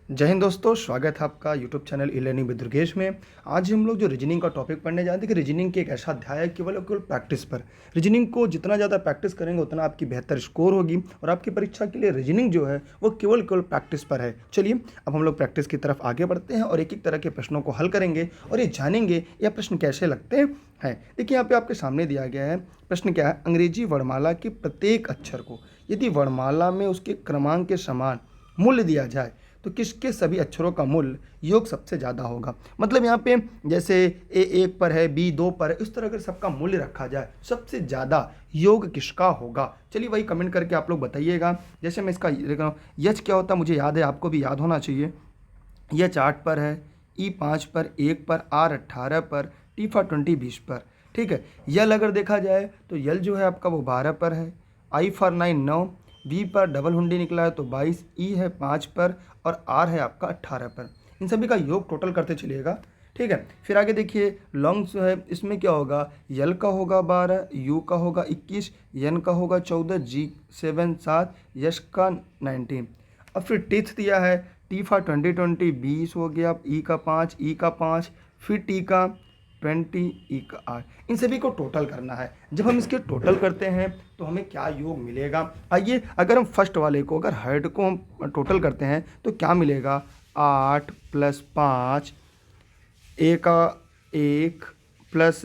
जय हिंद दोस्तों, स्वागत है आपका YouTube channel E learning with Durgesh में। आज हम लोग जो रीजनिंग का टॉपिक पढ़ने जाते हैं कि रीजनिंग की एक ऐसा अध्याय है केवल और केवल प्रैक्टिस पर। रीजनिंग को जितना ज़्यादा प्रैक्टिस करेंगे उतना आपकी बेहतर स्कोर होगी और आपकी परीक्षा के लिए रीजनिंग जो है वो केवल केवल प्रैक्टिस पर है। चलिए अब हम लोग प्रैक्टिस की तरफ आगे बढ़ते हैं और एक एक तरह के प्रश्नों को हल करेंगे और ये जानेंगे यह प्रश्न कैसे लगते हैं। देखिए यहाँ पे आपके सामने दिया गया है प्रश्न क्या है, अंग्रेजी वर्णमाला के प्रत्येक अक्षर को यदि वर्णमाला में उसके क्रमांक के समान मूल्य दिया जाए तो किसके सभी अक्षरों का मूल्य योग सबसे ज़्यादा होगा। मतलब यहाँ पे जैसे ए एक पर है, बी दो पर है, इस तरह अगर सबका मूल्य रखा जाए सबसे ज़्यादा योग किसका होगा। चलिए वही कमेंट करके आप लोग बताइएगा। जैसे मैं इसका देख रहा हूँ, यच क्या होता है मुझे याद है, आपको भी याद होना चाहिए। यच 8 पर है, ई 5 पर, 1 पर, आर 18 पर, टी फॉर 20 20 पर। ठीक है, यल अगर देखा जाए तो यल जो है आपका वो 12 पर है, आई फॉर 9 9, वी पर डबल हुंडी निकला है तो 22, ई है 5 पर और आर है आपका 18 पर। इन सभी का योग टोटल करते चलिएगा। ठीक है, फिर आगे देखिए लॉन्ग जो है इसमें क्या होगा, यल का होगा 12, यू का होगा 21, यन का होगा 14, जी 7 7, यश का 19। अब फिर टीथ दिया है, टी फॉर 20 20 20 हो गया, ई का 5, ई का 5, फिर टी का 20, ई का 8। इन सभी को टोटल करना है। जब हम इसके टोटल करते हैं तो हमें क्या योग मिलेगा। आइए अगर हम फर्स्ट वाले को अगर हेड को हम टोटल करते हैं तो क्या मिलेगा, 8 प्लस 5, ए का 1 प्लस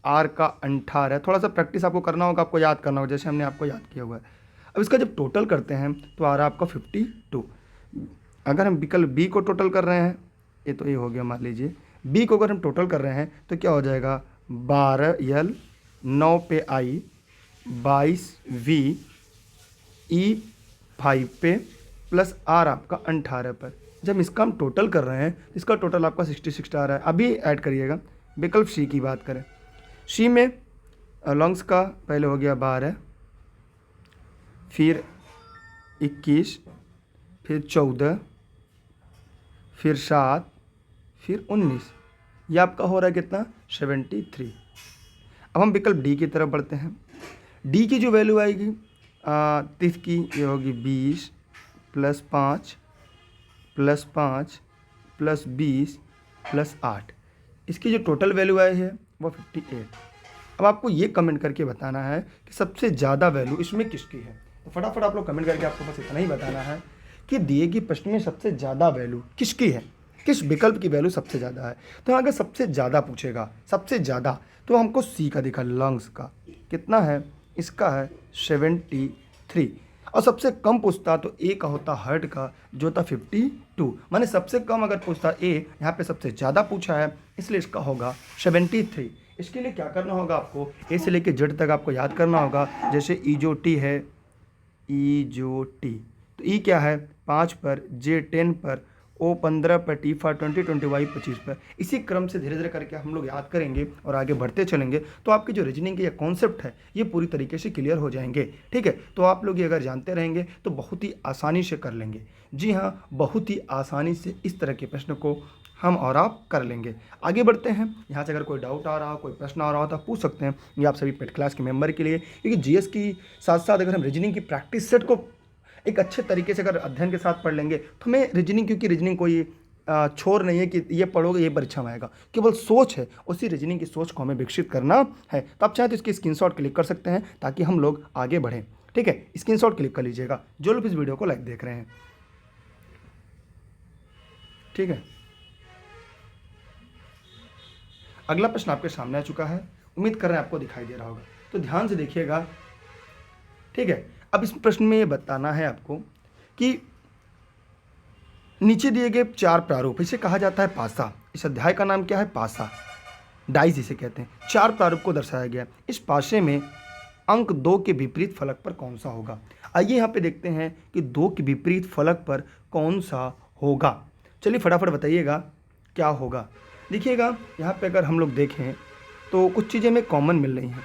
आर का 18। थोड़ा सा प्रैक्टिस आपको करना होगा, आपको याद करना होगा जैसे हमने आपको याद किया हुआ है। अब इसका जब टोटल करते हैं तो आ रहा है आपका 52। अगर हम विकल्प बी को टोटल कर रहे हैं, ये तो ये हो गया मान लीजिए, बी को अगर हम टोटल कर रहे हैं तो क्या हो जाएगा, 12 यल, 9 पे आई, 22 वी, ई 5 पे प्लस आर आपका 18 पर। जब इसका हम टोटल कर रहे हैं तो इसका टोटल आपका 66 आ रहा है। अभी ऐड करिएगा। विकल्प सी की बात करें, सी में लॉन्ग्स का पहले हो गया 12, फिर 21, फिर 14, फिर 7, फिर 19, यह आपका हो रहा है कितना, 73। अब हम विकल्प डी की तरफ बढ़ते हैं। डी की जो वैल्यू आएगी 30 की, ये होगी 20 प्लस 5 प्लस 5 प्लस 20 प्लस 8। इसकी जो टोटल वैल्यू आई है वो 58। अब आपको ये कमेंट करके बताना है कि सबसे ज़्यादा वैल्यू इसमें किसकी है। तो फटाफट आप लोग कमेंट करके आपको बस इतना ही बताना है कि दिए गए प्रश्न में सबसे ज़्यादा वैल्यू किसकी है, किस विकल्प की वैल्यू सबसे ज़्यादा है। तो अगर सबसे ज़्यादा पूछेगा, सबसे ज़्यादा, तो हमको सी का दिखा, लंग्स का कितना है, इसका है 73। और सबसे कम पूछता तो ए का होता हार्ट का, जो था 52। माने सबसे कम अगर पूछता ए, यहाँ पे सबसे ज़्यादा पूछा है इसलिए इसका होगा 73। इसके लिए क्या करना होगा, आपको ए से लेके जेड तक आपको याद करना होगा। जैसे ई जो टी है, ई जो टी, तो ई क्या है 5 पर, जे 10 पर, ओ 15 पर, टी फॉर 20 20 वाई 25 पर। इसी क्रम से धीरे धीरे करके हम लोग याद करेंगे और आगे बढ़ते चलेंगे तो आपकी जो रीजनिंग के ये कॉन्सेप्ट है ये पूरी तरीके से क्लियर हो जाएंगे। ठीक है, तो आप लोग ये अगर जानते रहेंगे तो बहुत ही आसानी से कर लेंगे। जी हाँ, बहुत ही आसानी से इस तरह के प्रश्न को हम और आप कर लेंगे। आगे बढ़ते हैं। यहाँ से अगर कोई डाउट आ रहा हो, कोई प्रश्न आ रहा हो तो आप पूछ सकते हैं। ये आप सभी पेड क्लास के मेंबर के लिए, क्योंकि जीएस की साथ साथ अगर हम रीजनिंग की प्रैक्टिस सेट को एक अच्छे तरीके से अगर अध्ययन के साथ पढ़ लेंगे तो हमें रीजनिंग, क्योंकि रीजनिंग कोई छोर नहीं है कि ये पढ़ोगे ये परीक्षा में आएगा, केवल सोच है, उसी रीजनिंग की सोच को हमें विकसित करना है। तो आप चाहें तो इसकी स्क्रीनशॉट क्लिक कर सकते हैं ताकि हम लोग आगे बढ़ें। ठीक है, स्क्रीनशॉट क्लिक कर लीजिएगा जो लोग इस वीडियो को लाइक देख रहे हैं। ठीक है, अगला प्रश्न आपके सामने आ चुका है, उम्मीद कर रहे हैं आपको दिखाई दे रहा होगा, तो ध्यान से देखिएगा। ठीक है, अब इस प्रश्न में ये बताना है आपको कि नीचे दिए गए 4 प्रारूप, इसे कहा जाता है पासा। इस अध्याय का नाम क्या है, पासा, डाइस इसे कहते हैं। 4 प्रारूप को दर्शाया गया। इस पासे में अंक 2 के विपरीत फलक पर कौन सा होगा। आइए यहाँ पे देखते हैं कि 2 के विपरीत फलक पर कौन सा होगा। चलिए फटाफट बताइएगा क्या होगा। देखिएगा यहाँ पे अगर हम लोग देखें तो कुछ चीज़ें हमें कॉमन मिल रही हैं।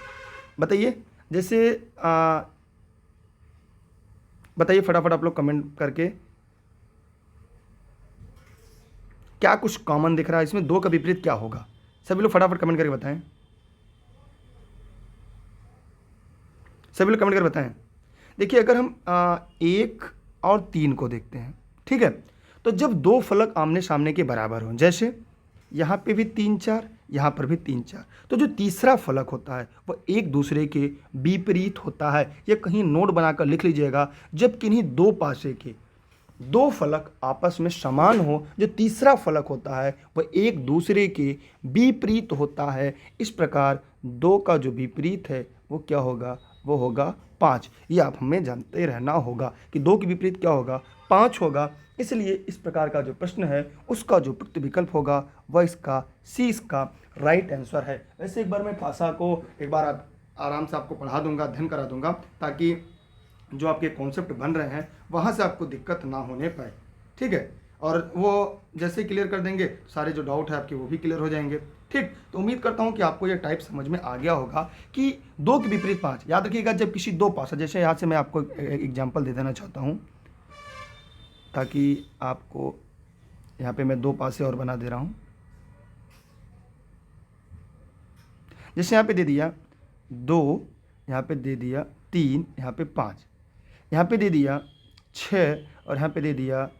बताइए, जैसे बताइए फटाफट आप लोग कमेंट करके क्या कुछ कॉमन दिख रहा है इसमें, 2 का विपरीत क्या होगा। सभी लोग फटाफट कमेंट करके बताएं, सभी लोग कमेंट करके बताएं। देखिए अगर हम 1 और 3 को देखते हैं, ठीक है, तो जब दो फलक आमने सामने के बराबर हों, जैसे यहाँ पे भी 3 4, यहाँ पर भी 3 4, तो जो तीसरा फलक होता है वह एक दूसरे के विपरीत होता है। ये कहीं नोट बनाकर लिख लीजिएगा। जब किन्हीं दो पासे के दो फलक आपस में समान हो, जो तीसरा फलक होता है वह एक दूसरे के विपरीत होता है। इस प्रकार दो का जो विपरीत है वो क्या होगा, वो होगा 5। ये आप हमें जानते रहना होगा कि दो के विपरीत क्या होगा, 5 होगा। इसलिए इस प्रकार का जो प्रश्न है उसका जो प्रयुक्त विकल्प होगा वह इसका सी, इसका राइट आंसर है। वैसे एक बार मैं पासा को एक बार आराम से आपको पढ़ा दूंगा, अध्ययन करा दूंगा, ताकि जो आपके कॉन्सेप्ट बन रहे हैं वहाँ से आपको दिक्कत ना होने पाए। ठीक है, और वो जैसे क्लियर कर देंगे सारे जो डाउट है आपके वो भी क्लियर हो जाएंगे। ठीक, तो उम्मीद करता हूँ कि आपको ये टाइप समझ में आ गया होगा कि दो के विपरीत 5। याद रखिएगा, जब किसी दो पासा, जैसे यहाँ से मैं आपको एक एग्जाम्पल दे देना चाहता हूँ ताकि आपको, यहाँ पे मैं दो पासे और बना दे रहा हूँ। जैसे यहाँ पे दे दिया 2, यहाँ पे दे दिया 3, यहाँ पे 5, यहाँ पे दे दिया 6 और यहाँ पे दे दिया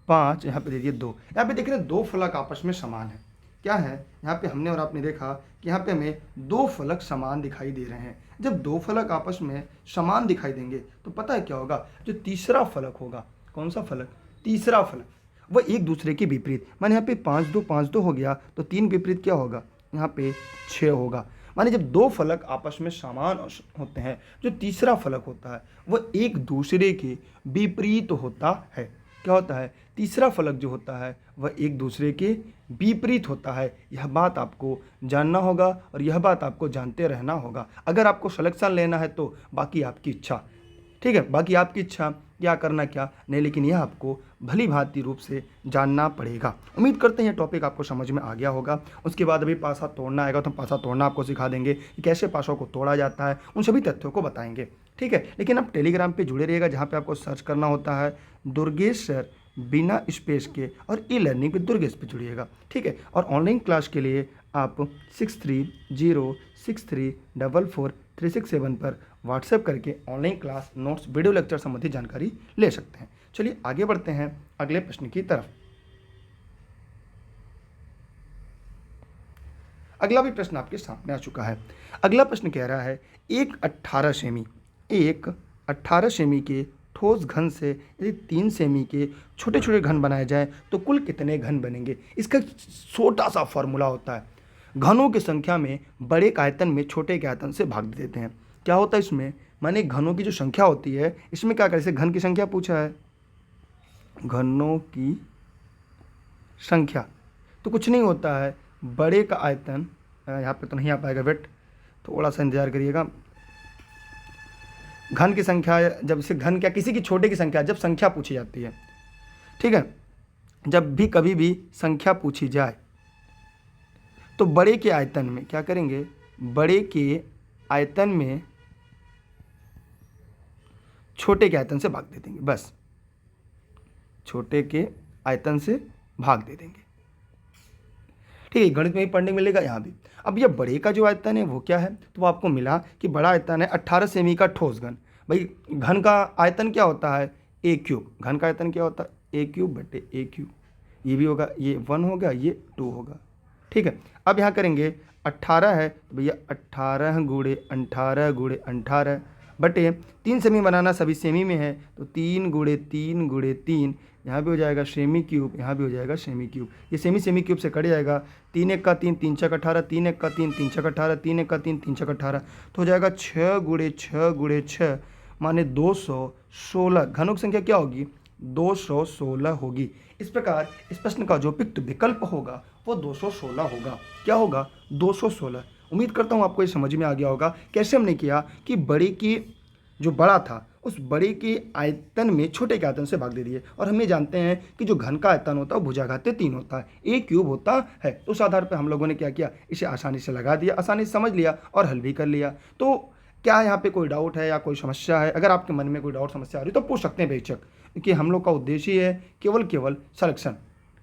5, यहाँ पे दे दिया 2। यहाँ पे देख रहे हैं दो फलक आपस में समान है। क्या है, यहाँ पे हमने और आपने देखा कि यहाँ पे हमें दो फलक समान दिखाई दे रहे हैं। जब दो फलक आपस में समान दिखाई देंगे तो पता है क्या होगा, जो तीसरा फलक होगा, कौन सा फलक, तीसरा फलक, वह एक दूसरे के विपरीत। माने यहाँ पे 5 2 हो गया तो 3 विपरीत क्या होगा, यहाँ पे 6 होगा। माने जब दो फलक आपस में समान होते हैं, जो तीसरा फलक होता है वह एक दूसरे के विपरीत होता है। क्या होता है, तीसरा फलक जो होता है वह एक दूसरे के विपरीत होता है। यह बात आपको जानना होगा और यह बात आपको जानते रहना होगा। अगर आपको सिलेक्शन लेना है तो बाकी आपकी इच्छा। ठीक है, बाकी आपकी इच्छा, क्या करना क्या नहीं, लेकिन यह आपको भली भांति रूप से जानना पड़ेगा। उम्मीद करते हैं टॉपिक आपको समझ में आ गया होगा। उसके बाद अभी पासा तोड़ना आएगा तो पासा तोड़ना आपको सिखा देंगे कि कैसे पासों को तोड़ा जाता है, उन सभी तथ्यों को बताएंगे। ठीक है, लेकिन आप टेलीग्राम पे जुड़े रहिएगा, जहाँ पे आपको सर्च करना होता है दुर्गेश सर बिना स्पेस के, और ई लर्निंग पे दुर्गेश पे जुड़िएगा। ठीक है, और ऑनलाइन क्लास के लिए आप 6306344367 पर व्हाट्सएप करके online class, notes, video lecture संबंधी जानकारी ले सकते हैं। चलिए आगे बढ़ते हैं अगले प्रश्न की तरफ। अगला भी प्रश्न आपके सामने आ चुका है। अगला प्रश्न कह रहा है, एक 18 सेमी के ठोस घन से यदि 3 सेमी के छोटे छोटे घन बनाए जाएं तो कुल कितने घन बनेंगे। इसका छोटा सा फॉर्मूला होता है, घनों की संख्या में बड़े के आयतन में छोटे के आयतन से भाग देते हैं। क्या होता है इसमें, माने घनों की जो संख्या होती है इसमें क्या करें, जैसे घन की संख्या पूछा है, घनों की संख्या, तो कुछ नहीं होता है, बड़े का आयतन, यहाँ पे तो नहीं आ पाएगा, वेट थोड़ा सा इंतजार करिएगा। घन की संख्या, जब इसे घन क्या, किसी की छोटे की संख्या, जब संख्या पूछी जाती है, ठीक है, जब भी कभी भी संख्या पूछी जाए तो बड़े के आयतन में क्या करेंगे, बड़े के आयतन में छोटे के आयतन से भाग दे देंगे, बस छोटे के आयतन से भाग दे देंगे। ठीक है, गणित में ही पढ़ने मिलेगा यहाँ भी। अब यह बड़े का जो आयतन है वो क्या है, तो वो आपको मिला कि बड़ा आयतन है 18 सेमी का ठोस घन। भाई घन का आयतन क्या होता है, ए क्यूब। घन का आयतन क्या होता है, ए क्यूब बटे ए क्यूब। ये भी होगा, ये 1 होगा, ये 2 होगा। ठीक है, अब यहाँ करेंगे 18 है तो भैया 18 गुणे 18 गुणे 18 बटे 3 सेमी बनाना, सभी सेमी में है तो 3 गुणे 3 गुणे 3, यहाँ भी हो जाएगा सेमी क्यूब, यहाँ भी हो जाएगा सेमी क्यूब। ये सेमी क्यूब से कट जाएगा, 3 1 का 3, 3 6 18, 3 1 का 3, 3 6 18, 3 1 का 3, 3 6 18, तो हो जाएगा 6 गुणे 6 गुणे 6 माने 216। घनों की संख्या क्या होगी, 216 होगी। इस प्रकार इस प्रश्न का जो प्रयुक्त विकल्प होगा वो 216 होगा। क्या होगा, 216। उम्मीद करता हूँ आपको ये समझ में आ गया होगा कैसे हमने किया कि बड़े की जो बड़ा था उस बड़े के आयतन में छोटे के आयतन से भाग दे दिए। और हम ये जानते हैं कि जो घन का आयतन होता है वो भुजाघातीय 3 होता है, ए क्यूब होता है। तो उस आधार पर हम लोगों ने क्या किया, इसे आसानी से लगा दिया, आसानी से समझ लिया और हल भी कर लिया। तो क्या यहाँ पे कोई डाउट है या कोई समस्या है, अगर आपके मन में कोई डाउट समस्या आ रही है तो पूछ सकते हैं बेशक, क्योंकि हम लोग का उद्देश्य ही है केवल सलेक्शन।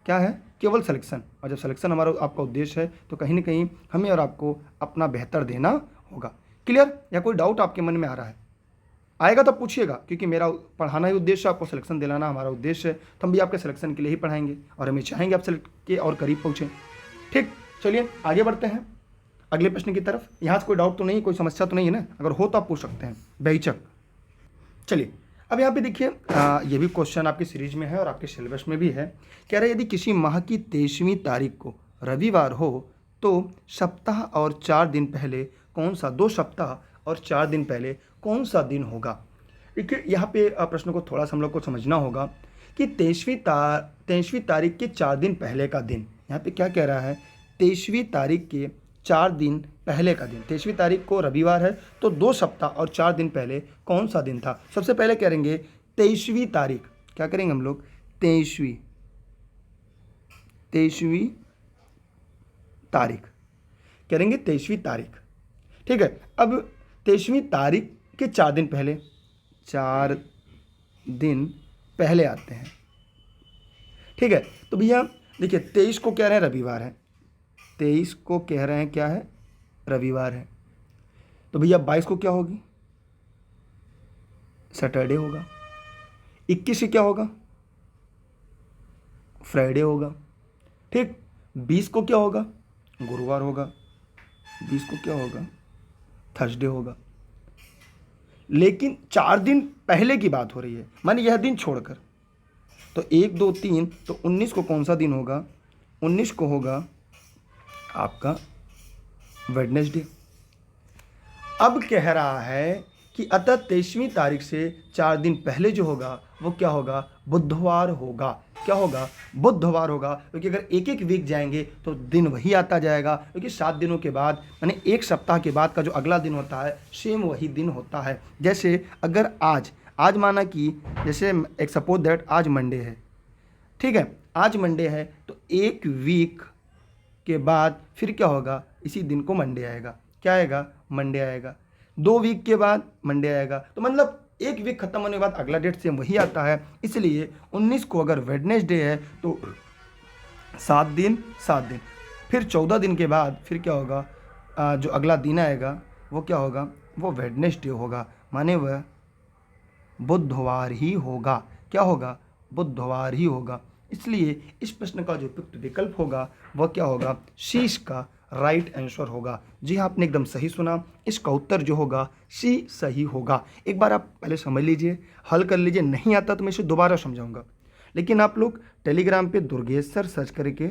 क्या है, केवल सलेक्शन। और जब सलेक्शन हमारा आपका उद्देश्य है तो कहीं ना कहीं हमें और आपको अपना बेहतर देना होगा। क्लियर, या कोई डाउट आपके मन में आ रहा है? आएगा तो पूछिएगा, क्योंकि मेरा पढ़ाना ही उद्देश्य है, आपको सिलेक्शन दिलाना हमारा उद्देश्य है, तो हम भी आपके सिलेक्शन के लिए ही पढ़ाएंगे और हमें चाहेंगे आप सिलेक्ट के और करीब पहुँचें। ठीक, चलिए आगे बढ़ते हैं अगले प्रश्न की तरफ। यहाँ से कोई डाउट तो नहीं, कोई समस्या तो नहीं है ना? अगर हो तो आप पूछ सकते हैं बेहिचक। चलिए अब यहाँ पे देखिए, ये भी क्वेश्चन आपकी सीरीज में है और आपके सिलेबस में भी है। कह रहे यदि किसी माह की 23वीं तारीख को रविवार हो तो सप्ताह और 4 दिन पहले कौन सा, 2 सप्ताह और 4 दिन पहले कौन सा दिन होगा? देखिए यहाँ पे प्रश्न को थोड़ा सा हम लोग को समझना होगा कि 23वीं तारीख के 4 दिन पहले का दिन, यहाँ पे क्या कह रहा है, 23वीं तारीख के 4 दिन पहले का दिन। 23वीं तारीख को रविवार है तो 2 सप्ताह और 4 दिन पहले कौन सा दिन था? सबसे पहले करेंगे 23वीं तारीख, क्या करेंगे हम लोग, 23वीं तारीख करेंगे, 23वीं तारीख। ठीक है, अब 23वीं तारीख के 4 दिन पहले, 4 दिन पहले आते हैं। ठीक है, तो भैया देखिए 23 को कह रहे हैं रविवार है, 23 को कह रहे हैं क्या है, रविवार है। तो भैया 22 को क्या होगी, सैटरडे होगा। 21 से क्या होगा, फ्राइडे होगा। ठीक, 20 को क्या होगा, गुरुवार होगा। 20 को क्या होगा, थर्सडे होगा। लेकिन 4 दिन पहले की बात हो रही है, माने यह दिन छोड़कर, तो 1 2 3, तो 19 को कौन सा दिन होगा, 19 को होगा आपका वेडनेसडे। अब कह रहा है कि अतः 23वीं तारीख से 4 दिन पहले जो होगा वो क्या होगा, बुधवार होगा। क्या होगा, बुधवार होगा, क्योंकि अगर एक एक वीक जाएंगे तो दिन वही आता जाएगा, क्योंकि 7 दिनों के बाद यानी 1 सप्ताह के बाद का जो अगला दिन होता है सेम वही दिन होता है। जैसे अगर आज माना कि जैसे एक सपोज दैट आज मंडे है, ठीक है, आज मंडे है तो 1 वीक के बाद फिर क्या होगा, इसी दिन को मंडे आएगा। क्या आएगा, मंडे आएगा। 2 वीक के बाद मंडे आएगा, तो मतलब 1 वीक खत्म होने के बाद अगला डेट सेम वही आता है। इसलिए 19 को अगर वेडनेसडे है तो 7 दिन, फिर 14 दिन के बाद फिर क्या होगा, जो अगला दिन आएगा वो क्या होगा, वो वेडनेसडे होगा, माने वह बुधवार ही होगा। क्या होगा, बुधवार ही होगा। इसलिए इस प्रश्न का जो उपयुक्त विकल्प होगा वह क्या होगा, सी इसका राइट आंसर होगा। जी हाँ, आपने एकदम सही सुना, इसका उत्तर जो होगा सी सही होगा। एक बार आप पहले समझ लीजिए, हल कर लीजिए, नहीं आता तो मैं इसे दोबारा समझाऊंगा। लेकिन आप लोग टेलीग्राम पे दुर्गेश सर सर्च करके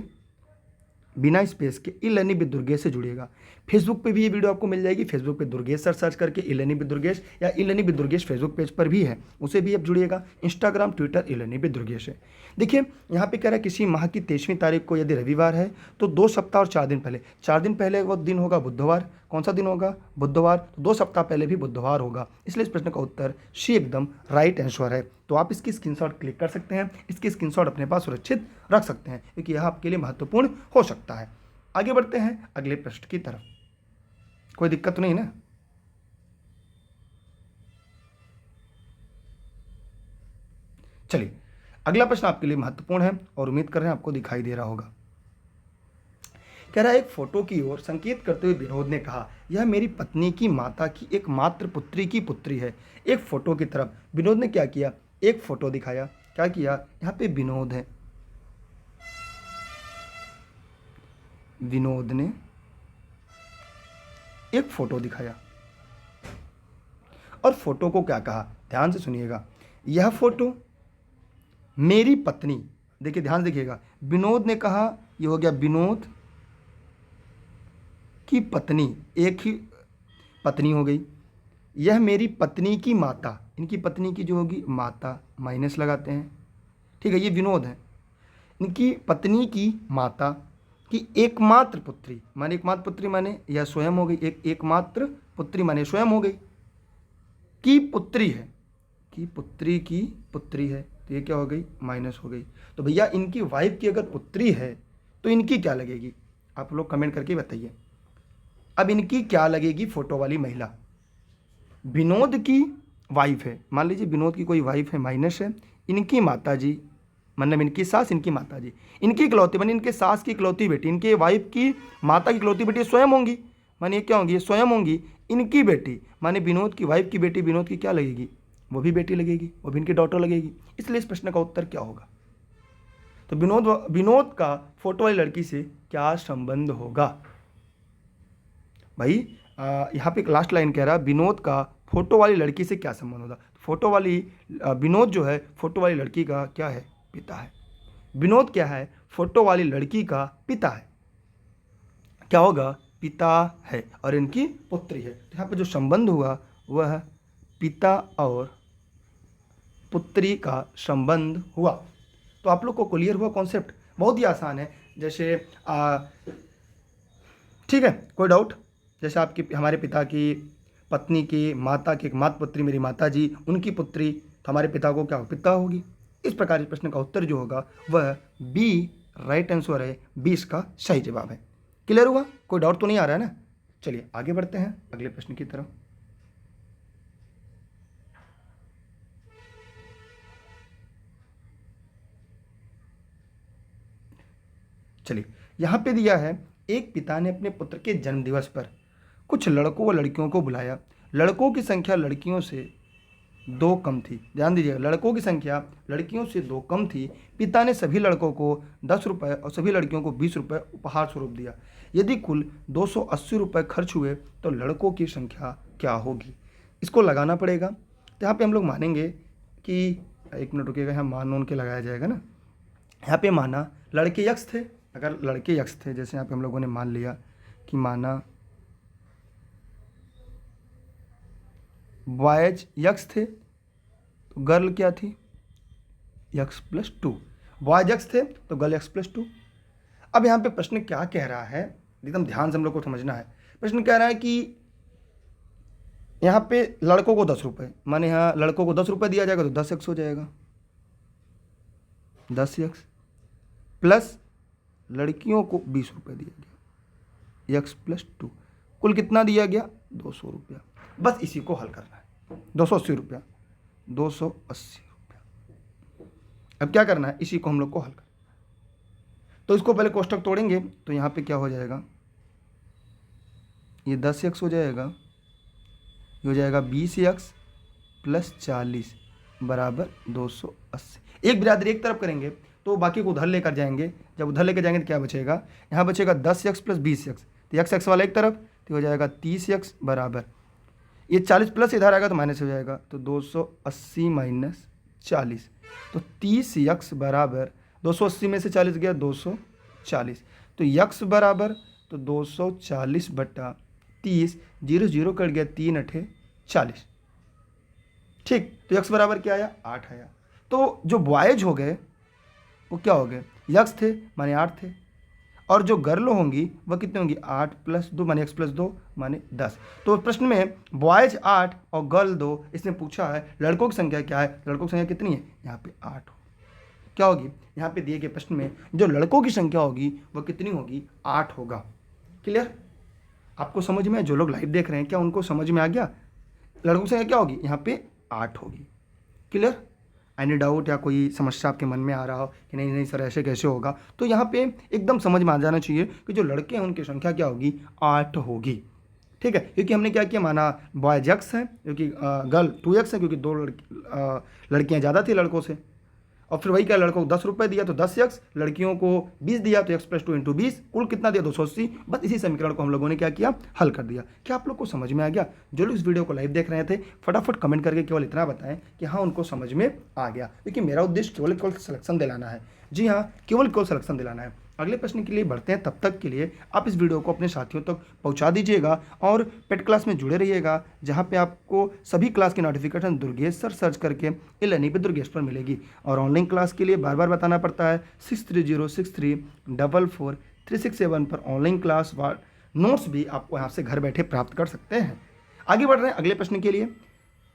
बिना स्पेस के ई लर्निंग विद दुर्गेश से जुड़िएगा। फेसबुक पे भी ये वीडियो आपको मिल जाएगी, फेसबुक पे दुर्गेश सर सर्च करके ई लर्निंग विद दुर्गेश, या e learning with Durgesh Facebook page पर भी है, उसे भी आप जुड़िएगा। Instagram, Twitter e learning with Durgesh है। देखिए यहाँ पे कह रहा है किसी माह की 23वीं तारीख को यदि रविवार है तो 2 सप्ताह और 4 दिन पहले, 4 दिन पहले वो दिन होगा बुधवार। कौन सा दिन होगा, बुधवार। तो 2 सप्ताह पहले भी बुधवार होगा। इसलिए इस प्रश्न का उत्तर सी एकदम राइट आंसर है। तो आप इसकी स्क्रीनशॉट क्लिक कर सकते हैं, इसकी स्क्रीनशॉट अपने पास सुरक्षित रख सकते हैं, क्योंकि यह आपके लिए महत्वपूर्ण हो सकता है। आगे बढ़ते हैं अगले प्रश्न की तरफ, कोई दिक्कत नहीं ना? चलिए अगला प्रश्न आपके लिए महत्वपूर्ण है और उम्मीद कर रहे हैं आपको दिखाई दे रहा होगा। कह रहा है एक फोटो की ओर संकेत करते हुए विनोद ने कहा, यह मेरी पत्नी की माता की एकमात्र पुत्री की पुत्री है। एक फोटो की तरफ विनोद ने क्या किया, एक फोटो दिखाया। क्या किया, यहाँ पे विनोद है, विनोद ने एक फोटो दिखाया और फोटो को क्या कहा, ध्यान से सुनिएगा। यह फोटो मेरी पत्नी, देखिए ध्यान देखिएगा, विनोद ने कहा, यह हो गया विनोद की पत्नी, एक ही पत्नी हो गई। यह मेरी पत्नी की माता, इनकी पत्नी की जो होगी माता, माइनस लगाते हैं, ठीक है, ये विनोद है। इनकी पत्नी की माता की एकमात्र पुत्री, माने एकमात्र पुत्री माने यह स्वयं हो गई, एकमात्र पुत्री माने स्वयं हो गई, की पुत्री है, की पुत्री की पुत्री है, तो ये क्या हो गई, माइनस हो गई। तो भैया इनकी वाइफ की अगर पुत्री है तो इनकी क्या लगेगी, आप लोग कमेंट करके बताइए। अब इनकी क्या लगेगी, फोटो वाली महिला, विनोद की वाइफ है, मान लीजिए विनोद की कोई वाइफ है, माइनस है, इनकी माता जी मतलब इनकी सास, इनकी माता जी, इनकी इकलौती मानी इनके सास की इकलौती बेटी, इनके वाइफ की माता की इकलौती बेटी स्वयं होंगी, माने क्या होंगी, स्वयं होंगी। इनकी बेटी माने विनोद की वाइफ की बेटी, विनोद की क्या लगेगी, वो भी बेटी लगेगी, वो भी इनकी डॉटर लगेगी। इसलिए इस प्रश्न का उत्तर क्या होगा? तो विनोद का फोटो वाली लड़की से क्या संबंध होगा? भाई यहाँ पे लास्ट लाइन कह रहा है विनोद का फोटो वाली लड़की से क्या संबंध होगा। फोटो वाली विनोद जो है फोटो वाली लड़की का क्या है? पिता है। विनोद क्या है? फोटो वाली लड़की का पिता है। क्या होगा? पिता है और इनकी पुत्री है। तो यहाँ पे जो संबंध हुआ वह पिता और पुत्री का संबंध हुआ। तो आप लोग को क्लियर हुआ कॉन्सेप्ट? बहुत ही आसान है। जैसे ठीक है, कोई डाउट? जैसे आपकी हमारे पिता की पत्नी की माता की माता पुत्री मेरी माता जी, उनकी पुत्री, तो हमारे पिता को क्या पिता होगी। इस प्रकार इस प्रश्न का उत्तर जो होगा वह बी राइट आंसर है। 20 का सही जवाब है। क्लियर हुआ? कोई डाउट तो नहीं आ रहा है ना? चलिए आगे बढ़ते हैं अगले प्रश्न की तरफ। चलिए यहाँ पे दिया है, एक पिता ने अपने पुत्र के जन्मदिवस पर कुछ लड़कों व लड़कियों को बुलाया। लड़कों की संख्या लड़कियों से 2 कम थी। ध्यान दीजिएगा, लड़कों की संख्या लड़कियों से 2 कम थी। पिता ने सभी लड़कों को 10 रुपये और सभी लड़कियों को 20 रुपये उपहार स्वरूप दिया। यदि कुल 280 रुपये खर्च हुए तो लड़कों की संख्या क्या होगी? इसको लगाना पड़ेगा। तो यहाँ पे हम लोग मानेंगे कि, एक मिनट रुकिएगा, यहाँ मान उन के लगाया जाएगा ना। यहाँ पे माना लड़के यक्ष थे। अगर लड़के यक्ष थे, जैसे यहाँ पे हम लोगों ने मान लिया कि माना बॉयज यक्स थे, तो गर्ल क्या थी? X plus 2। बॉयज यक्स थे तो गर्ल यक्स प्लस 2। अब यहाँ पे प्रश्न क्या कह रहा है, एकदम ध्यान से हम लोग को समझना है। प्रश्न कह रहा है कि यहाँ पे लड़कों को 10 रुपये, माने यहाँ लड़कों को 10 रुपये दिया जाएगा तो 10 यक्स हो जाएगा, 10 यक्स प्लस लड़कियों को 20 रुपये दिया गया, यक्स प्लस 2। कुल कितना दिया गया? 200 रुपया। बस इसी को हल करना है। 280 रुपया, 280 रुपया। अब क्या करना है? इसी को हम लोग को हल करना है। तो इसको पहले कोष्टक तोड़ेंगे तो यहाँ पे क्या हो जाएगा? ये 10 यक्स हो जाएगा, ये हो जाएगा 20 यक्स प्लस 40 बराबर 280। एक बिरादरी एक तरफ करेंगे तो बाकी को उधर लेकर जाएंगे। जब उधर लेकर जाएंगे तो क्या बचेगा? यहाँ बचेगा 10 यक्स प्लस 20 यक्स, तो यक्स एक्स वाला एक तरफ, तो हो जाएगा 30 यक्स बराबर, ये 40 प्लस इधर आएगा तो माइनस हो जाएगा, तो 280 माइनस 40, तो 30 यक्स बराबर 280 में से 40 गया 240, तो यक्स बराबर तो 240 बटा 30, 0 0 कट गया, 3 अठे 40। ठीक, तो यक्स बराबर क्या आया? 8 आया। तो जो बॉयज हो गए वो क्या हो गए? यक्स थे माने 8 थे, और जो गर्ल होंगी वह कितने होंगी? 8 प्लस 2 माने x प्लस 2 माने 10। तो प्रश्न में बॉयज 8 और गर्ल 2, इसने पूछा है लड़कों की संख्या क्या है। लड़कों की संख्या कितनी है? यहाँ पे 8 हो। क्या होगी? यहाँ पे दिए गए प्रश्न में जो लड़कों की संख्या होगी वह कितनी होगी? 8 होगा। क्लियर? आपको समझ में? जो लोग लाइव देख रहे हैं क्या उनको समझ में आ गया? लड़कों की संख्या क्या होगी? यहाँ पे 8 होगी। क्लियर? एनी डाउट या कोई समस्या आपके मन में आ रहा हो कि नहीं नहीं सर ऐसे कैसे होगा, तो यहाँ पे एकदम समझ में आ जाना चाहिए कि जो लड़के हैं उनकी संख्या क्या होगी? 8 होगी। ठीक है, क्योंकि हमने क्या किया, माना बॉयज यक्स है, क्योंकि गर्ल 2 यक्स है, क्योंकि 2 लड़कियाँ ज़्यादा थी लड़कों से, और फिर वही क्या, लड़कों को 10 रुपये दिया तो 10 यक्स, लड़कियों को 20 दिया तो x प्लस 2 इंटू 20, कुल कितना दिया? 280। बस इसी समीकरण को हम लोगों ने क्या किया? हल कर दिया। क्या आप लोग को समझ में आ गया? जो लोग इस वीडियो को लाइव देख रहे थे फटाफट कमेंट करके केवल इतना बताएं कि हाँ उनको समझ में आ गया, क्योंकि मेरा उद्देश्य केवल सिलेक्शन दिलाना है। जी हाँ, केवल सिलेक्शन दिलाना है। अगले प्रश्न के लिए बढ़ते हैं, तब तक के लिए आप इस वीडियो को अपने साथियों तक पहुंचा दीजिएगा और पेड क्लास में जुड़े रहिएगा, जहां पे आपको सभी क्लास की नोटिफिकेशन दुर्गेश सर सर्च करके ई-लर्निंग पे दुर्गेश पर मिलेगी। और ऑनलाइन क्लास के लिए बार बार बताना पड़ता है 6306344367 पर ऑनलाइन क्लास नोट्स भी आपको यहाँ से घर बैठे प्राप्त कर सकते हैं। आगे बढ़ रहे हैं अगले प्रश्न के लिए।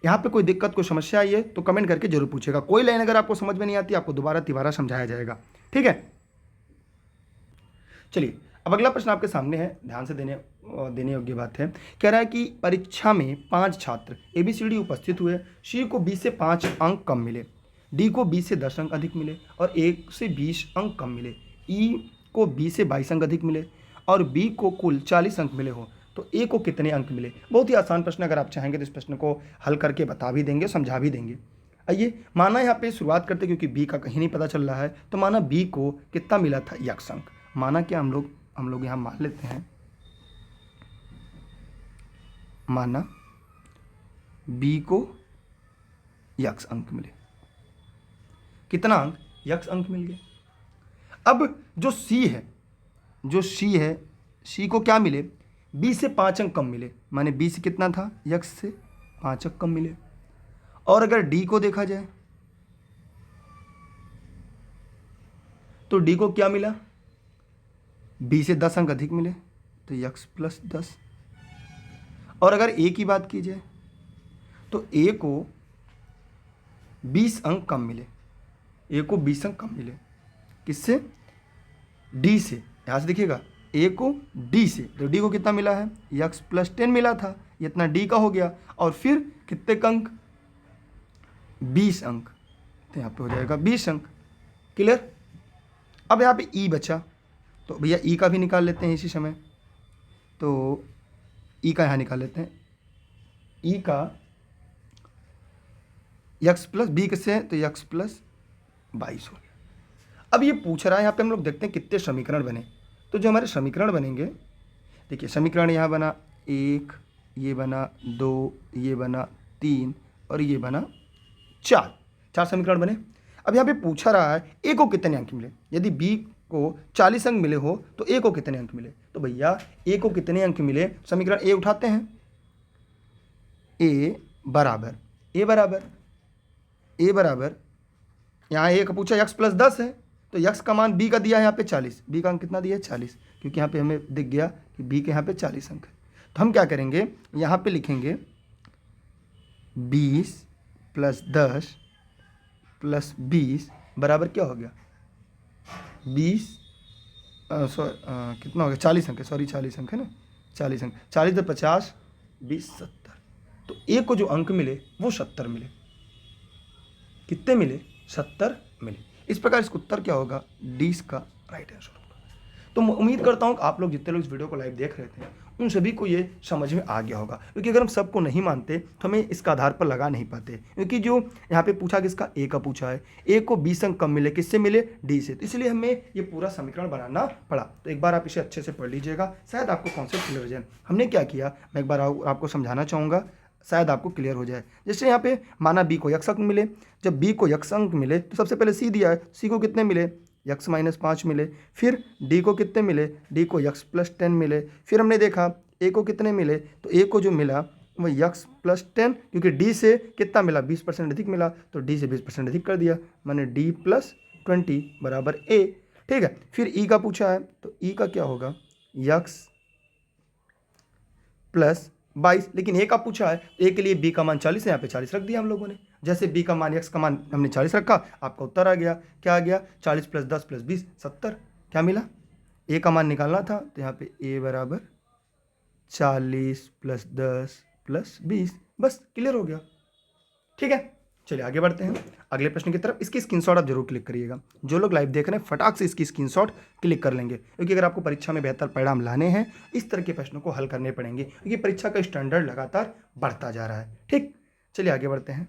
यहाँ पे कोई दिक्कत, कोई समस्या आई है तो कमेंट करके जरूर पूछेगा। कोई लाइन अगर आपको समझ में नहीं आती आपको दोबारा तिबारा समझाया जाएगा। ठीक है, चलिए अब अगला प्रश्न आपके सामने है, ध्यान से देने योग्य बात है। कह रहा है कि परीक्षा में 5 छात्र ABCD उपस्थित हुए। C को B से 5 अंक कम मिले, D को B से 10 अंक अधिक मिले और A से 20 अंक कम मिले, E को B से 22 अंक अधिक मिले और B को कुल 40 अंक मिले हो, तो ए को कितने अंक मिले। बहुत ही आसान प्रश्न, अगर आप चाहेंगे तो इस प्रश्न को हल करके बता भी देंगे, समझा भी देंगे। आइए माना यहाँ पे शुरुआत करते, क्योंकि बी का कहीं नहीं पता चल रहा है, तो माना बी को कितना मिला था, यक्स अंक। माना क्या हम लोग यहाँ मान लेते हैं, माना बी को यक्स अंक मिले। कितना अंक, यक्स अंक मिल गए। अब जो सी है, सी को क्या मिले, बी से 5 अंक कम मिले, माने बी से कितना था, यक्स से 5 अंक कम मिले। और अगर डी को देखा जाए तो डी को क्या मिला, बी से 10 अंक अधिक मिले, तो यक्स प्लस 10। और अगर ए की बात की जाए तो ए को 20 अंक कम मिले, ए को 20 अंक कम मिले। किससे, डी से। यहाँ से देखिएगा ए को डी से, तो डी को कितना मिला है, यक्स प्लस 10 मिला था, ये इतना डी का हो गया। और फिर कितने अंक, 20 अंक, तो यहाँ पे हो जाएगा 20 अंक। क्लियर। अब यहाँ पे ई बचा, तो भैया ई का भी निकाल लेते हैं इसी समय। तो ई का यहाँ निकाल लेते हैं, ई का यक्स प्लस बी किससे है, तो यक्स प्लस 22 हो गया। अब ये पूछ रहा है यहाँ पे, हम लोग देखते हैं कितने समीकरण बने। तो जो हमारे समीकरण बनेंगे, देखिए समीकरण यहाँ बना 1, ये बना 2, ये बना 3 और ये बना 4 समीकरण बने। अब यहाँ पे पूछा रहा है ए को कितने अंक मिले। यदि बी को 40 अंक मिले हो तो ए को कितने अंक मिले। तो भैया ए को कितने अंक मिले, समीकरण ए उठाते हैं, ए बराबर यहाँ ए का पूछा यक्स प्लस 10 है, तो यक्स का मान बी का दिया है यहाँ पे 40, बी का अंक कितना दिया है 40, क्योंकि यहाँ पे हमें दिख गया कि बी के यहाँ पे 40 अंक है। तो हम क्या करेंगे, यहाँ पे लिखेंगे 20 प्लस 10 प्लस 20 बराबर क्या हो गया, 20 कितना हो गया, 40 अंक है, सॉरी 40 अंक है ना, 40 अंक, 40 तो 50, 20 70। तो ए को जो अंक मिले वो 70 मिले। कितने मिले, 70 मिले। इस प्रकार इसका उत्तर क्या होगा, डी इसका राइट आंसर होगा। तो मैं उम्मीद करता हूँ कि आप लोग जितने लोग इस वीडियो को लाइव देख रहे थे उन सभी को ये समझ में आ गया होगा, क्योंकि अगर हम सबको नहीं मानते तो हमें इसका आधार पर लगा नहीं पाते। क्योंकि जो यहाँ पे पूछा किसका, ए का पूछा है, ए को 20 अंक कम मिले, किससे मिले, डी से, तो इसलिए हमें ये पूरा समीकरण बनाना पड़ा। तो एक बार आप इसे अच्छे से पढ़ लीजिएगा, शायद आपको कॉन्सेप्ट क्लियर हो जाए। हमने क्या किया, मैं एक बार आपको समझाना चाहूँगा, शायद आपको क्लियर हो जाए। जैसे यहाँ पे माना बी को यक्स अंक मिले, जब बी को यक्स अंक मिले तो सबसे पहले सी दिया है, सी को कितने मिले, यक्स माइनस 5 मिले। फिर डी को कितने मिले, डी को यक्स प्लस 10 मिले। फिर हमने देखा ए को कितने मिले, तो ए को जो मिला वो यक्स प्लस 10, क्योंकि डी से कितना मिला, 20% अधिक मिला, तो डी से 20% अधिक कर दिया, माने डी प्लस 20 बराबर ए। ठीक है। फिर ई का पूछा है, तो ई का क्या होगा, यक्स प्लस 22, लेकिन ए का पूछा है, ए के लिए बी का मान 40 है, यहाँ पे 40 रख दिया हम लोगों ने। जैसे बी का मान, एक्स का मान हमने 40 रखा, आपका उत्तर आ गया। क्या आ गया, 40 प्लस 10 प्लस 20 70। क्या मिला, ए का मान निकालना था, तो यहाँ पे ए बराबर 40 प्लस 10 प्लस 20, बस क्लियर हो गया। ठीक है, चलिए आगे बढ़ते हैं अगले प्रश्न की तरफ। इसकी स्क्रीनशॉट आप जरूर क्लिक करिएगा। जो लोग लाइव देख रहे हैं फटाक से इसकी स्क्रीनशॉट क्लिक कर लेंगे, क्योंकि अगर आपको परीक्षा में बेहतर परिणाम लाने हैं इस तरह के प्रश्नों को हल करने पड़ेंगे, क्योंकि परीक्षा का स्टैंडर्ड लगातार बढ़ता जा रहा है। ठीक, चलिए आगे बढ़ते हैं।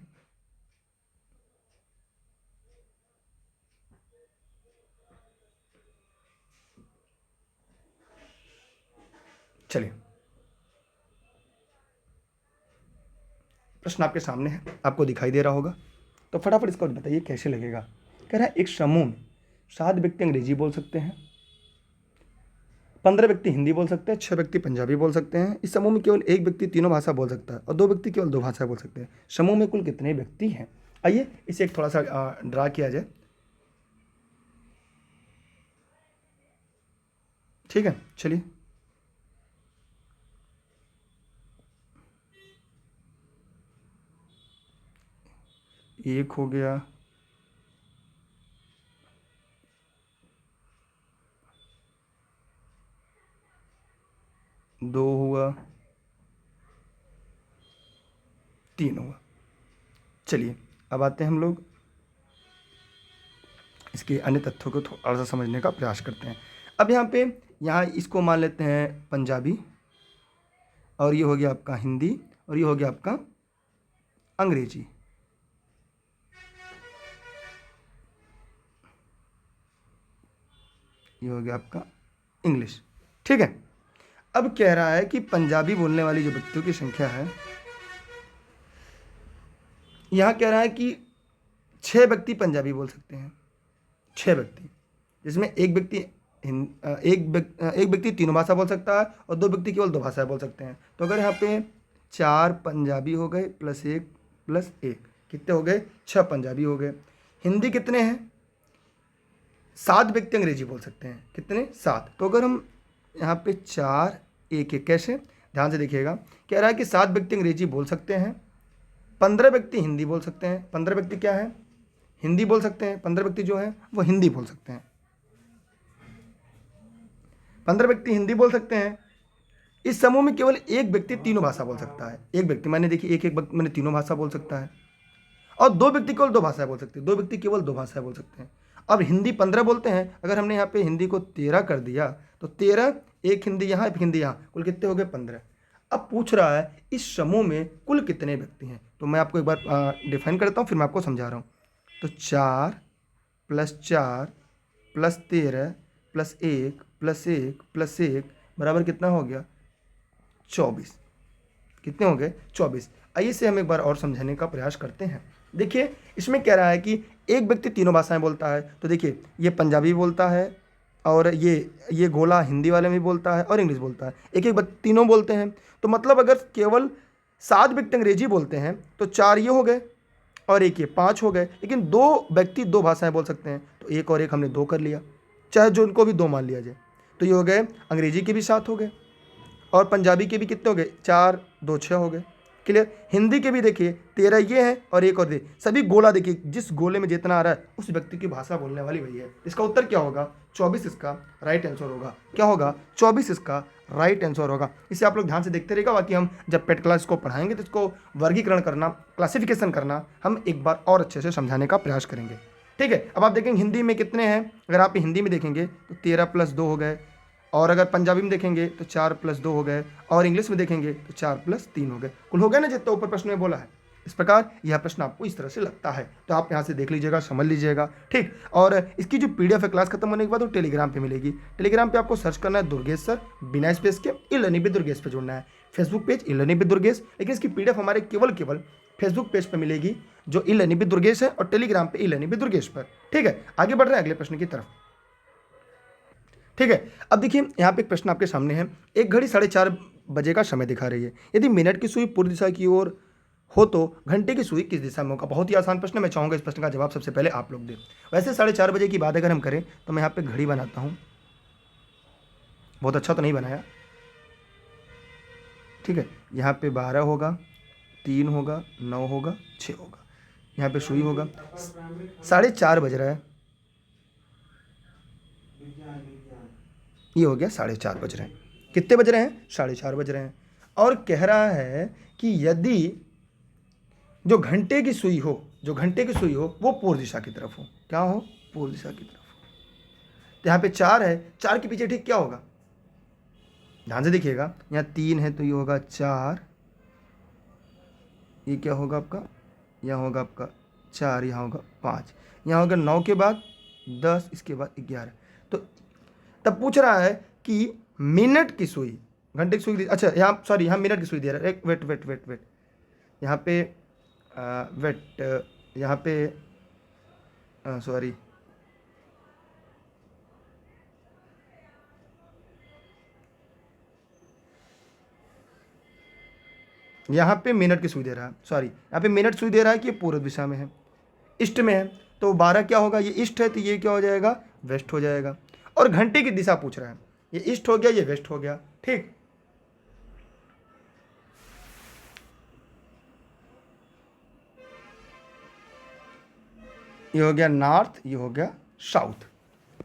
चलिए प्रश्न आपके सामने है, आपको दिखाई दे रहा होगा, तो फटाफट इसका बताइए कैसे लगेगा। कह रहा है एक समूह में 7 व्यक्ति अंग्रेजी बोल सकते हैं, 15 व्यक्ति हिंदी बोल सकते हैं, 6 व्यक्ति पंजाबी बोल सकते हैं। इस समूह में केवल एक व्यक्ति तीनों भाषा बोल सकता है और 2 व्यक्ति केवल 2 भाषा बोल सकते हैं। समूह में कुल कितने व्यक्ति हैं। आइए इसे एक थोड़ा सा ड्रा किया जाए। ठीक है, चलिए एक हो गया, दो हुआ, 3 हुआ। चलिए अब आते हैं हम लोग इसके अन्य तथ्यों को थोड़ा सा समझने का प्रयास करते हैं। अब यहाँ पे इसको मान लेते हैं पंजाबी, और ये हो गया आपका हिंदी, और ये हो गया आपका अंग्रेजी। ये हो गया आपका इंग्लिश। ठीक है, अब कह रहा है कि पंजाबी बोलने वाली जो व्यक्तियों की संख्या है, यहाँ कह रहा है कि 6 व्यक्ति पंजाबी बोल सकते हैं, 6 व्यक्ति, जिसमें एक व्यक्ति तीनों भाषा बोल सकता है और 2 व्यक्ति केवल 2 भाषाएं बोल सकते हैं। तो अगर यहाँ पे 4 पंजाबी हो गए प्लस 1 कितने हो गए? 6 पंजाबी हो गए। हिंदी कितने हैं? 7 व्यक्ति अंग्रेजी बोल सकते हैं। कितने? 7। तो अगर हम यहाँ पे 4 1 कैसे, ध्यान से देखिएगा, कह रहा है कि 7 व्यक्ति अंग्रेजी बोल सकते हैं, 15 व्यक्ति हिंदी बोल सकते हैं। 15 व्यक्ति क्या है? हिंदी बोल सकते हैं। 15 व्यक्ति जो है वो हिंदी बोल सकते हैं। 15 व्यक्ति हिंदी बोल सकते हैं। इस समूह में केवल एक व्यक्ति तीनों भाषा बोल सकता है। एक व्यक्ति मैंने देखिए, एक व्यक्ति मैंने तीनों भाषा बोल सकता है, और 2 व्यक्ति केवल 2 भाषाएं बोल सकते हैं। 2 व्यक्ति केवल 2 भाषाएं बोल सकते हैं। अब हिंदी 15 बोलते हैं, अगर हमने यहाँ पे हिंदी को 13 कर दिया तो 13, एक हिंदी यहाँ, एक हिंदी यहाँ, कुल कितने हो गए? 15। अब पूछ रहा है इस समूह में कुल कितने व्यक्ति हैं। तो मैं आपको एक बार डिफाइन करता हूँ, फिर मैं आपको समझा रहा हूँ। तो 4 + 4 + 13 + 1 + 1 + 1 बराबर कितना हो गया? 24। कितने हो गए? 24। आइए से हम एक बार और समझाने का प्रयास करते हैं। देखिए, इसमें कह रहा है कि एक व्यक्ति तीनों भाषाएं बोलता है। तो देखिए, ये पंजाबी बोलता है, और ये गोला हिंदी वाले में भी बोलता है और इंग्लिश बोलता है। एक एक तीनों बोलते हैं। तो मतलब अगर केवल 7 व्यक्ति अंग्रेजी बोलते हैं तो 4 ये हो गए और एक ये 5 हो गए। लेकिन 2 व्यक्ति 2 भाषाएं बोल सकते हैं, तो एक और एक हमने 2 कर लिया, चाहे जो उनको भी 2 मान लिया जाए। तो ये हो गए, अंग्रेजी के भी 7 हो गए और पंजाबी के भी कितने हो गए? 4 2 6 हो गए। क्लियर? हिंदी के भी देखिए 13 ये है और एक और दे, सभी गोला देखिए, जिस गोले में जितना आ रहा है उस व्यक्ति की भाषा बोलने वाली वही है। इसका उत्तर क्या होगा? 24 इसका राइट आंसर होगा। क्या होगा? 24 इसका राइट आंसर होगा। इसे आप लोग ध्यान से देखते रहेगा। बाकी हम जब पेट क्लास को पढ़ाएंगे तो इसको वर्गीकरण करना, क्लासिफिकेशन करना हम एक बार और अच्छे से समझाने का प्रयास करेंगे। ठीक है, अब आप देखेंगे हिंदी में कितने हैं। अगर आप हिंदी में देखेंगे तो 13 + 2 हो गए, और अगर पंजाबी में देखेंगे तो 4 + 2 हो गए, और इंग्लिश में देखेंगे तो 4 + 3 हो गए। कुल हो गया ना जितना ऊपर प्रश्न में बोला है। इस प्रकार यह प्रश्न आपको इस तरह से लगता है, तो आप यहाँ से देख लीजिएगा, समझ लीजिएगा। ठीक, और इसकी जो PDF है क्लास खत्म होने के बाद वो टेलीग्राम पे मिलेगी। टेलीग्राम पे आपको सर्च करना है दुर्गेश सर, बिना स्पेस के, ई-लर्निंग विद दुर्गेश पे जुड़ना है। Facebook page e-learning with Durgesh, लेकिन इसकी PDF हमारे केवल फेसबुक पेज पर मिलेगी जो ई-लर्निंग विद दुर्गेश है, और टेलीग्राम पे ई-लर्निंग विद दुर्गेश पर। ठीक है, आगे बढ़ रहे हैं अगले प्रश्न की तरफ। ठीक है, अब देखिए यहाँ पे एक प्रश्न आपके सामने है। एक घड़ी 4:30 बजे का समय दिखा रही है। यदि मिनट की सुई पूर्व दिशा की ओर हो तो घंटे की सुई किस दिशा में होगा? बहुत ही आसान प्रश्न है। मैं चाहूँगा इस प्रश्न का जवाब सबसे पहले आप लोग दें। वैसे 4:30 बजे की बात अगर हम करें तो मैं यहाँ पे घड़ी बनाता हूँ। बहुत अच्छा तो नहीं बनाया। ठीक है, यहाँ पे 12 होगा, 3 होगा, 9 होगा, 6 होगा, यहाँ पे सुई होगा। 4:30 बज रहा है, ये हो गया 4:30 बज रहे हैं। कितने बज रहे हैं? 4:30 बज रहे हैं। और कह रहा है कि यदि जो घंटे की सुई हो, वो पूर्व दिशा की तरफ हो। क्या हो? पूर्व दिशा की तरफ हो। तो यहाँ पे 4 है, 4 के पीछे ठीक क्या होगा? ध्यान से देखिएगा, यहाँ 3 है तो ये होगा 4, ये क्या होगा आपका? यहाँ होगा आपका 4, यहाँ होगा 5, यहाँ होगा 9 के बाद 10, इसके बाद 11। तो तब पूछ रहा है कि मिनट की सुई, घंटे की सुई, अच्छा यहाँ सॉरी, यहाँ मिनट की सुई दे रहा है। एक वेट, यहाँ पे यहाँ पे सॉरी, यहाँ पे मिनट की सुई दे रहा है, सॉरी, यहाँ पे मिनट सुई दे रहा है कि ये पूर्व दिशा में है, ईस्ट में है। तो 12 क्या होगा? ये ईस्ट है तो ये क्या हो जाएगा? वेस्ट हो जाएगा। और घंटे की दिशा पूछ रहा है, ये ईस्ट हो गया, ये वेस्ट हो गया। ठीक, ये हो गया नॉर्थ, ये हो गया साउथ।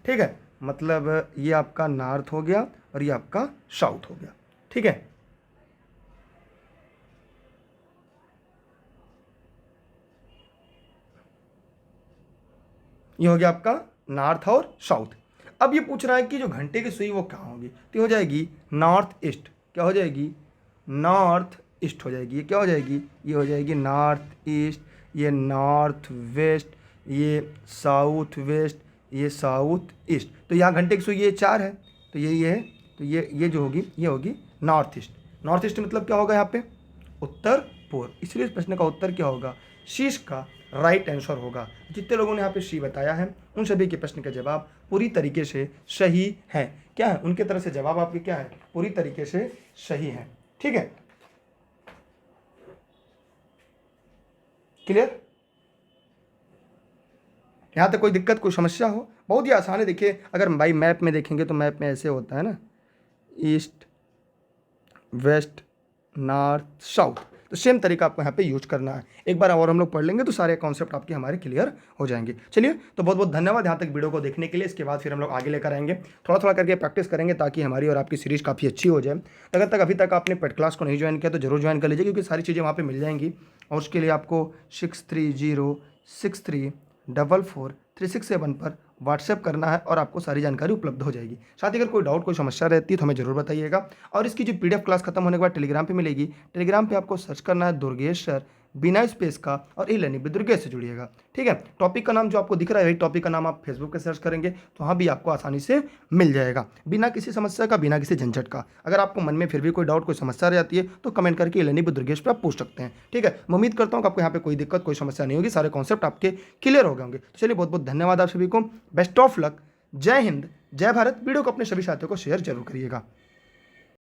ठीक है, मतलब ये आपका नॉर्थ हो गया और ये आपका साउथ हो गया। ठीक है, ये हो गया आपका नॉर्थ और साउथ। अब ये पूछ रहा है कि जो घंटे की सुई वो कहाँ होगी? तो हो जाएगी नॉर्थ ईस्ट। क्या हो जाएगी? नॉर्थ ईस्ट हो जाएगी। ये क्या हो जाएगी? ये हो जाएगी नॉर्थ ईस्ट, ये नॉर्थ वेस्ट, ये साउथ वेस्ट, ये साउथ ईस्ट। तो यहाँ घंटे की सुई ये 4 है, तो ये है, तो ये जो होगी ये होगी नॉर्थ ईस्ट। नॉर्थ ईस्ट मतलब क्या होगा यहाँ पे? उत्तर पूर्व। इसलिए इस प्रश्न का उत्तर क्या होगा? शीश का राइट आंसर होगा। जितने लोगों ने यहाँ पे शी बताया है उन सभी के प्रश्न के जवाब पूरी तरीके से सही है। क्या है? उनके तरफ से जवाब आपके क्या है? पूरी तरीके से सही है। ठीक है, क्लियर? यहाँ तक कोई दिक्कत, कोई समस्या हो? बहुत ही आसान है। देखिए, अगर भाई मैप में देखेंगे तो मैप में ऐसे होता है ना, ईस्ट वेस्ट नॉर्थ साउथ, तो सेम तरीका आपको यहाँ पे यूज करना है। एक बार और हम लोग पढ़ लेंगे तो सारे कॉन्सेप्ट आपके हमारे क्लियर हो जाएंगे। चलिए, तो बहुत बहुत धन्यवाद यहाँ तक वीडियो को देखने के लिए। इसके बाद फिर हम लोग आगे लेकर आएंगे, थोड़ा थोड़ा करके प्रैक्टिस करेंगे ताकि हमारी और आपकी सीरीज काफ़ी अच्छी हो जाए। अगर अभी तक आपने पेड क्लास को नहीं ज्वाइन किया तो जरूर ज्वाइन कर लीजिए, क्योंकि सारी चीज़ें वहाँ पर मिल जाएंगी। और उसके लिए आपको 6306344367 पर व्हाट्सएप करना है और आपको सारी जानकारी उपलब्ध हो जाएगी। साथ ही अगर कोई डाउट, कोई समस्या रहती है तो हमें जरूर बताइएगा। और इसकी जो पीडीएफ क्लास खत्म होने के बाद टेलीग्राम पे मिलेगी। टेलीग्राम पे आपको सर्च करना है दुर्गेश सर बिना स्पेस का, और ई लर्निंग विद दुर्गेश से जुड़िएगा। ठीक है, टॉपिक का नाम जो आपको दिख रहा है वही टॉपिक का नाम आप फेसबुक पे सर्च करेंगे तो वहाँ भी आपको आसानी से मिल जाएगा, बिना किसी समस्या का, बिना किसी झंझट का। अगर आपको मन में फिर भी कोई डाउट, कोई समस्या रह जाती है तो कमेंट करके ई लर्निंग विद दुर्गेश पे आप पूछ सकते हैं। ठीक है, मैं उम्मीद करता हूँ कि आपको यहाँ पे कोई दिक्कत, कोई समस्या नहीं होगी, सारे कॉन्सेप्ट आपके क्लियर हो गए होंगे। तो चलिए, बहुत बहुत धन्यवाद आप सभी को, बेस्ट ऑफ लक, जय हिंद, जय भारत। वीडियो को अपने सभी साथियों को शेयर जरूर करिएगा।